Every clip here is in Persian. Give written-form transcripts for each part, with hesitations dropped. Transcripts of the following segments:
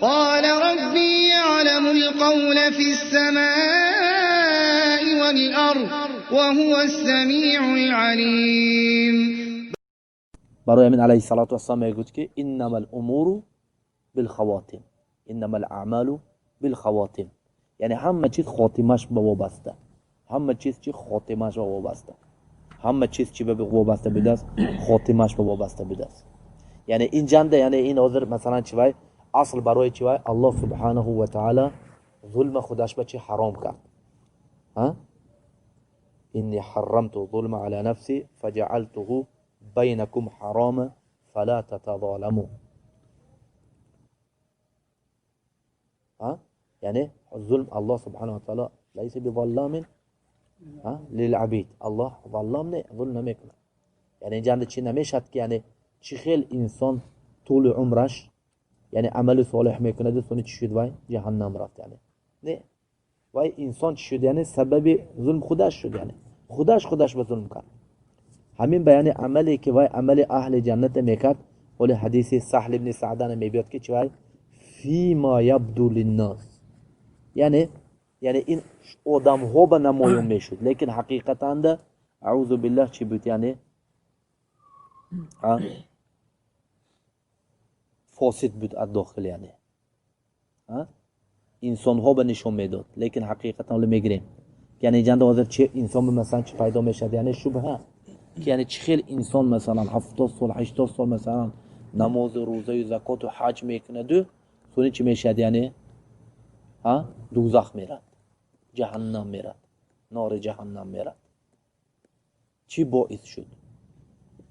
قال ربي يعلم القول في السماء والأرض وهو السميع العليم. برای امین علیه السلام میگوید که انما الامور بالخواتم، انما الاعمال بالخواتم، یعنی همه چیز خاتمش به وابسته، همه چیز چی خاتمش به وابسته، همه چیز چی به وابسته بوده است خاتمش به وابسته بوده است. یعنی این جنده، یعنی این حاضر مثلا چی وای اصل برای چی وای الله سبحانه و تعالی ظلم خودش به چی حرام کرد. ها اینی حرمت الظلم على نفسی فجعلته بینکم حراما فلا تتظالموا. یعنی ظلم الله سبحانه و تعالی لیس بظلام للعبید، الله ظلام نه، ظلم نمیکنه. یعنی جنده چی نمیشد که یعنی چی خیل انسان طول عمرش یعنی عمل صالح میکنه دوستانی چی شد وای جهنم رفت، یعنی نه وای انسان چی شد یعنی سبب ظلم خودش شد، یعنی خودش به ظلم کرد. همین بیان عملی که وای عمل اهل جنت میکرد، ولی حدیث سهل ابن سعدان میبید که چی وای فی ما یبدو للناس، یعنی این آدم ها به نمایان میشد لیکن حقیقتا ده اعوذ بالله چی بود، یعنی فاسد بود از داخل، یعنی انسان ها به نشون میداد لیکن حقیقتا ولی میگریم. یعنی جند حاضر چه انسان مثلا چه پیدا میشد، یعنی شبهه که یعنی چه خیل انسان مثلا 70 سال 80 سال مثلا نماز و روزه و زکات و حج میکنه دو سونی چی میشد، یعنی دوزخ میرد، جهنم میرد، نار جهنم میرد. چی باعث شد؟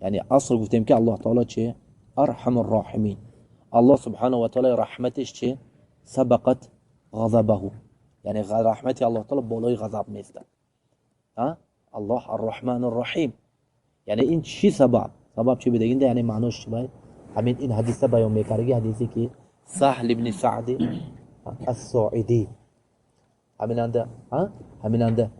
یعنی اصل گفتیم که الله تعالی چه ارحم الراحمین، الله سبحانه و تعالی رحمتش چه سبقت غضبه، یعنی رحمت الله تعالی بالای غضب میسته. الله الرحمن الرحیم، یعنی این چی سبب چی بدهید، یعنی معنیش چی باید همین این حدیث بیان میکنه، حدیثی که سهل ابن سعد الساعدی همیننده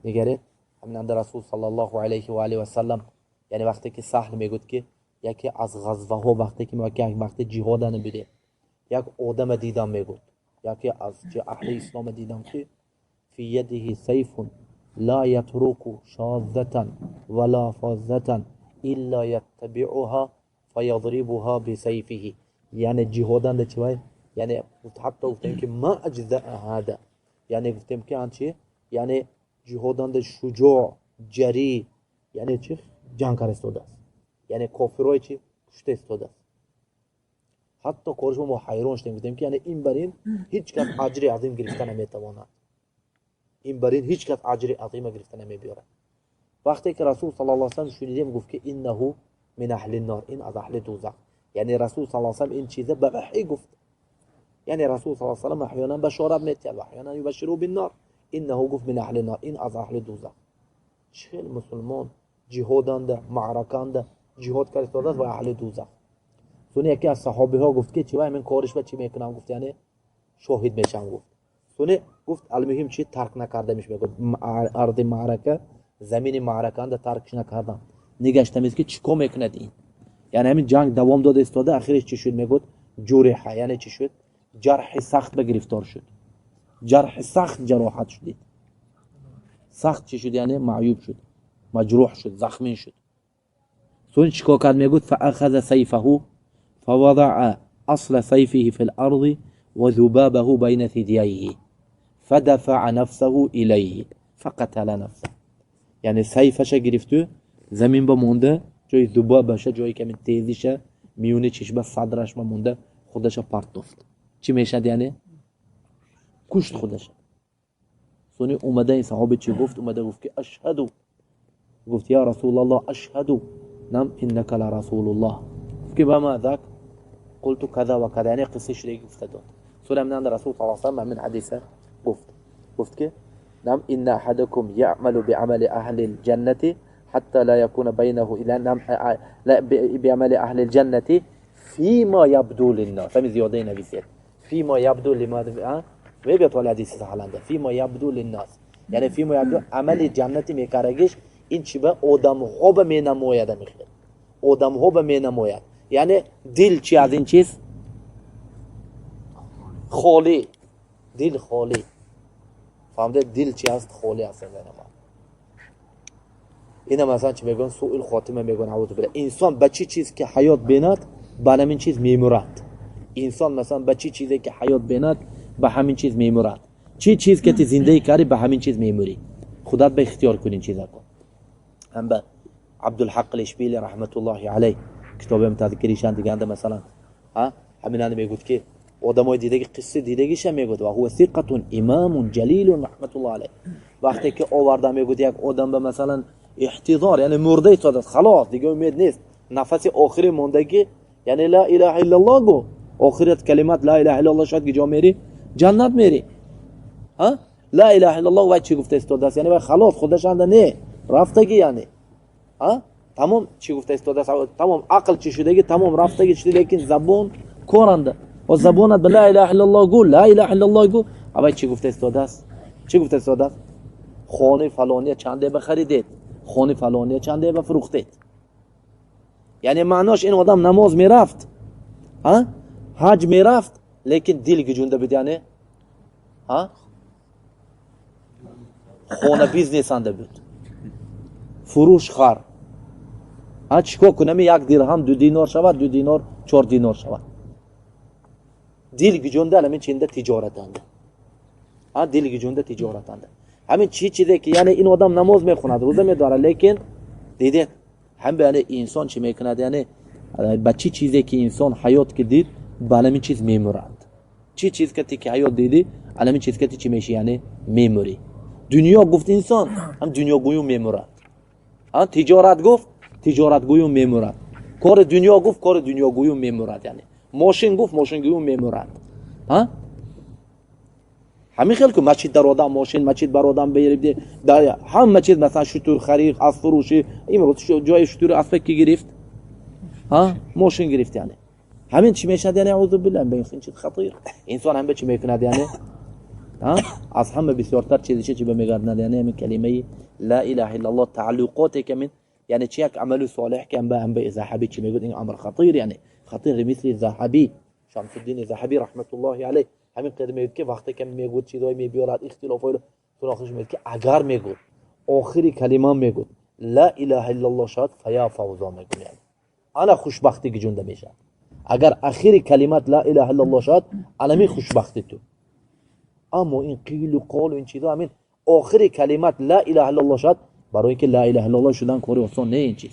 میگه همیننده رسول صلی الله علیه و آله و سلم، یعنی وقتی که سهل میگوید که یکی از غزوه ها وقتی که وقتی جهاد نبوده یک آدم دیدم میگوید، یکی از اهل اسلام دیدم که فی یده سیف لا یترک شاذة ولا فاذة الا یتبعها فیضربها بسیفه. یعنی جهادنده چی، یعنی حتی گفتیم که ما اجزاء هذا، یعنی گفتیم که آنچه یعنی جهادنده شجاع جری، یعنی چی جنگ استاده است، یعنی کافرای چی کشته استاده است. حتی کارش ما حیران شدیم، گفتیم که یعنی این برین هیچ کس اجر عظیم گرفتن نمیتواند، این برین هیچ کس اجر عظیم گرفتن نمیبیاره. وقتی که رسول صلی الله علیه و سلم شنیدیم گفت که انه من اهل النار، این از اهل دوزخ، یعنی رسول صلی الله علیه و سلم این چیزه به وحی گفت. یعنی رسول صلی الله علیه و سلم احیانا بشارت میداد و احیانا یبشروا بالنار، انه گفت من اهل النار، این از اهل دوزخ. چه مسلمان جهادنده معرکانده جهاد کرد و اهل دوزخ. سونی یکی از صحابه ها گفت که چی من کارش با چی میکنم، گفت یعنی شاهد میشم. گفت سونی گفت المهم چی ترک نکرده میشه، گفت ارض معرکه زمین معرکانده ترکش نکردم، نگشتم است که چیکار میکند این، یعنی همین جنگ دوام داده استاده. آخرش چی شد میگفت جرح، یعنی چی شد جرح سخت به گرفتار شد، جرح سخت جراحت شد، سخت چی شد یعنی معیوب شد، مجروح شد، زخمی شد. سون چیکار کرد میگفت فاخذ سیفه فوضع اصل سیفه في الارض وذبابه بين ثدييه فدفع نفسه الیه فقتل نفسه. یعنی سیفش گرفت زمین با مونده، جای ذبابش جایی که تیزیشه میونه چشم صدرش با مونده، خودش پرتافت. چی میشد یعنی کشت خودش. سونی اومده این صحابه چی گفت، اومده گفت که اشهد، گفت یا رسول الله اشهد نم انک لرسول الله. که با ما ذاک قلت كذا و كذا، یعنی قصه شده گفت داد. سونی من رسول صلی الله علیه و سلم من حدیثه گفت که نم ان احدکم يعمل بعمل اهل الجنه حتى لا يكون بينه الى نم لا بعمل اهل الجنه فيما يبدو للناس. همین زیاده نویسید فيما يبدو لما میبید ولی حدیث سهلنده فيما يبدو للناس، یعنی فيما يبدو عمل جنتی میکردش این چی به آدم ها به می نماید، میخواد آدم ها به می نماید. یعنی دل چی از این چیز خالی، دل خالی. فهمده دل چی هست؟ خالی هست. اینا مثلا چی میگن؟ سوء خاتمه میگن. اعوذ بالله. انسان به چی چیز که حیات بیند به همین چیز میمرد. انسان مثلا به چی چیزی که حیات بیند به همین چیز میمرد. چی چیز که تی زندگی کردی به همین چیز میموری. خودت به اختیار کنین چیزا کن. هم به عبدالحق الاشبیلی رحمت الله علیه کتاب متذکریشان دیگه انده مثلا همین انده میگوید که آدمای دیده که قصه دیدگیش هم میگوید و هو ثقة امام جلیل رحمت الله علیه. وقتی که آورده میگوید یک آدم به مثلا احتضار یعنی مرده شده خلاص دیگه امید نیست، نفس آخری مونده که یعنی لا اله الا الله گو، آخرت کلمات لا اله الا الله شد که جا میری جنت میری. لا اله الا الله و چی گفته استاد است یعنی خلاص خودش انده نه رفتگی یعنی تمام چی گفته استاد است تمام عقل چی شدگی تمام رفتگی شده لیکن زبون کورنده و زبونت به لا اله الا الله گو لا اله الا الله گو. اما چی گفته استاد است؟ چی گفته استاد است؟ خانه فلانی چنده بخریدید، خانه فلانی چنده بفروختید. یعنی معناش این آدم نماز میرفت حج میرفت لیکن دل گجونده بود یعنی خانه بیزنس انده بود فروش خر چیکار کنم یک درهم 2 دینار شود 2 دینار 4 دینار شود. دل گجونده همین چنده تجارت انده دل گجونده تجارت انده. همین چیزی که یعنی این آدم نماز میخوند روزه میداره لیکن دیدید هم به انسان چی میکند یعنی با چی چیزی که انسان حیات که دید با همین چیز میمورد. چی چیز که حیات دیدی همین چیز که چی میشه یعنی میموری. دنیا گفت انسان هم دنیا گویو میمورد. تجارت گفت تجارت گویو میمورد. کار دنیا گفت کار دنیا گویو میمورد. یعنی ماشین گفت ماشین گویو میمورد. همین خیلی که مسجد در آدم ماشین مسجد بر آدم بیارید در همه چیز مثلا شطور خرید از فروشی امروز جای شطور اسب کی گرفت ماشین گرفت. یعنی همین چی میشه یعنی اعوذ بالله به این چیز خطیر. انسان هم به چی میکند یعنی از همه بسیارتر چیزی چی به میگردند یعنی همین کلمه لا اله الا الله تعلقاتی که من یعنی چی یک عمل صالح که هم به ذهبی چی میگه این امر خطیر یعنی خطیر مثل ذهبی شمس الدین ذهبی رحمت الله علیه همین قدر میگه که وقتی که میگه چیزایی میبیارد اختلافای تو آخرش میگه که اگر میگه آخری کلمه میگه لا اله الا الله شاد فیا فوزا میگه یعنی انا خوشبختی گجونده میشه. اگر آخری کلمات لا اله الا الله شاد علمی خوشبختی تو. اما این قیل و قال و این چیزا همین آخری کلمات لا اله الا الله شاد برای اینکه لا اله الا الله شدن کاری آسان نه این چیز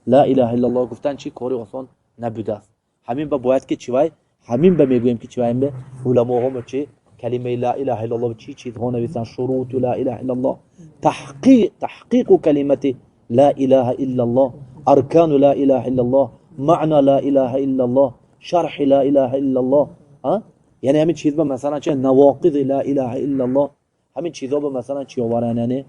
لا اله الا الله گفتن چی کاری آسان نبوده است. همین باید که چیوای همین به میگویم که چیوای به علما هم چی کلمه لا اله الا الله چی چیز ها نویسن شروط لا اله الا الله تحقیق کلمت لا اله الا الله ارکان لا اله الا الله معنى لا اله الا الله شرح لا اله الا الله یعنی همین چیز به مثلا چه نواقض لا اله الا الله همین چیزا به مثلا چی آورن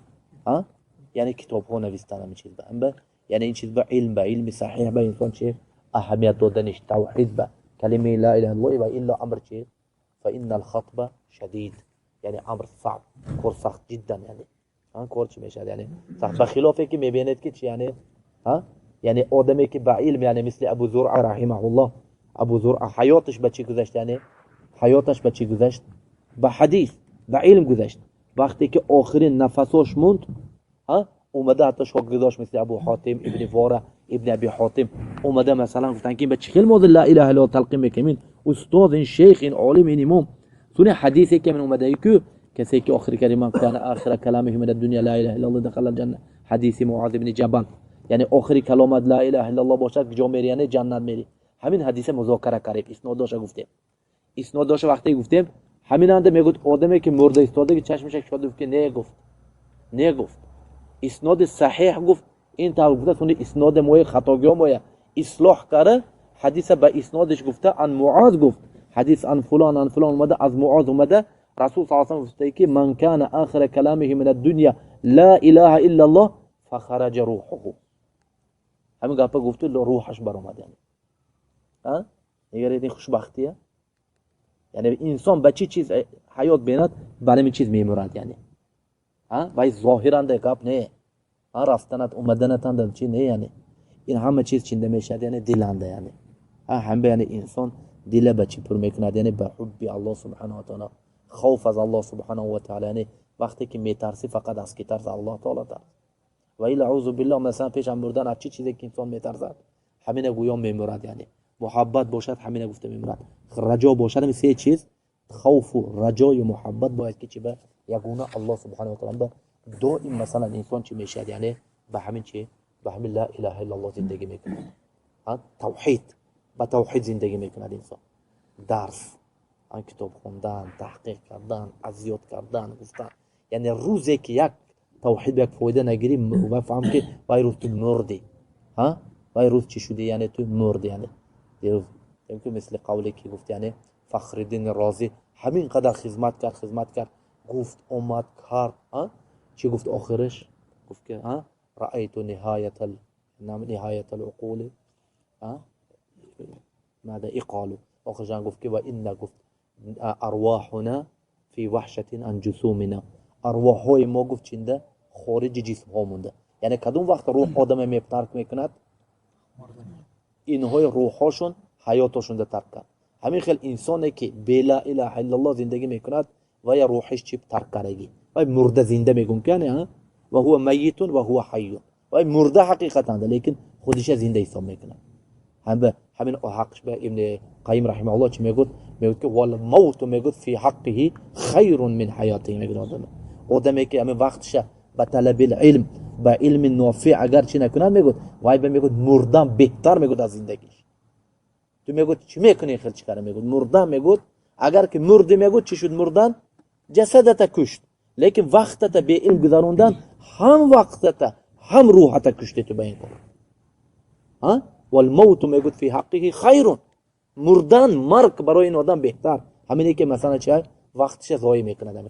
یعنی کتاب ها نوشتن همین چیز به یعنی این چیز به علم صحیح به انسان چه اهمیت دادنش توحید به کلمه لا اله الا الله و الا امر چه فان الخطبه شدید یعنی امر صعب کار سخت جدا یعنی کار چی میشه یعنی سخت بخلافی که میبینید که چی یعنی آدمی که با علم یعنی مثل ابو زرع رحمه الله ابو زرع حیاتش به چی گذشت یعنی حیاتش به چی گذشت به حدیث به علم گذشت. وقتی که آخرین نفسش موند اومده حتی شاگرداش مثل ابو حاتم ابن واره ابن ابی حاتم اومده مثلا گفتن که به چه خیلی موضوع لا اله الا الله تلقین میکنین استاد این شیخ این عالم این امام سونه حدیثی که من اومده که کسی که آخر کلمه کان آخر کلامه من الدنیا لا اله الا الله دخل الجنه حدیث معاذ بن جبل یعنی آخری کلمات لا اله الا الله باشد که جا میری یعنی جنت میری. همین حدیث مذاکره کردیم اسنادش گفتیم اسنادش وقتی گفتیم همین انده میگفت آدمی که مرده ایستاده که چشمش شده که نه گفت اسناد صحیح گفت این طور گفته سونی اسناد موی خطاگی موی اصلاح کرده حدیث به اسنادش گفته ان معاذ گفت حدیث ان فلان اومده از معاذ اومده رسول صلی الله علیه و آله گفته که من کان آخر کلامه من الدنیا لا اله الا الله فخرج روحه. همین گفته گفته روحش بر اومد یعنی اگر این خوشبختیه یعنی انسان به چی چیز حیات بیند برای چیز میمورد یعنی وای ظاهرا ده گپ نه رفتنت اومدنت اند چی نه یعنی این همه چیز چنده میشه یعنی دلنده یعنی هم به یعنی انسان دل به چی پر میکند؟ یعنی به حب الله سبحانه و تعالی، خوف از الله سبحانه و تعالی. یعنی وقتی که میترسی فقط از کی ترس؟ الله تعالی ترس. و الا اعوذ بالله مثلا پیش هم بردن از چی چیزی که انسان میترسد همین گویا میمرد. یعنی محبت باشد همین گفته میمرد، رجا باشد. همین سه چیز، خوف و رجا و محبت باید که چی به یگونه الله سبحانه و تعالی دائم مثلا انسان چی میشه؟ یعنی به همین چی؟ به همین لا اله الا الله زندگی میکنه. توحید، با توحید زندگی میکند انسان. درس، کتاب خوندن، تحقیق کردن، اذیت کردن، گفتن. یعنی روزی که یک توحید یک فایده نگیری و فهم که وای روز تو مردی، وای روز چی شدی؟ یعنی تو مردی. یعنی روز که مثل قولی که گفت یعنی فخرالدین رازی همین قدر خدمت کرد گفت اومد کرد، چی گفت آخرش؟ گفت که رأیت نهایت العقول ماذا اقالو. آخر جان گفت که و این گفت ارواحنا فی وحشت عن جسومنا، ارواح های ما گفت چنده؟ خارج جسم ها مونده. یعنی کدوم وقت روح آدم می ترک میکند؟ اینهای روح هاشون حیاتشون ده ترک کرد. همین خیلی انسانی که بلا اله الا الله زندگی میکند و یا روحش چی ترک کردگی و مرده زنده میگن کنه و هو میت و هو حی. و مرده حقیقتا ده لیکن خودش زنده حساب میکنه. همین حقش به ابن قیم رحمه الله چی میگه که والموت میگه فی حقه خیر من حیاته. میگه آدمی که همین وقتش به طلب العلم با علم نافع اگر چی نکنه میگه وای به میگه مردن بهتر میگه از زندگیش. تو میگه چی میکنی خیلی چیکار؟ میگه مردن. میگه اگر که مرد میگه چی شد؟ مردن جسدت کشت، لیکن وقتت به علم گذروندن هم وقتت هم روحت کشت تو به این کار. والموت میگه فی حقه خیر، مردن مرگ برای این آدم بهتر. همینه که مثلا چه وقتش ضایع میکنه.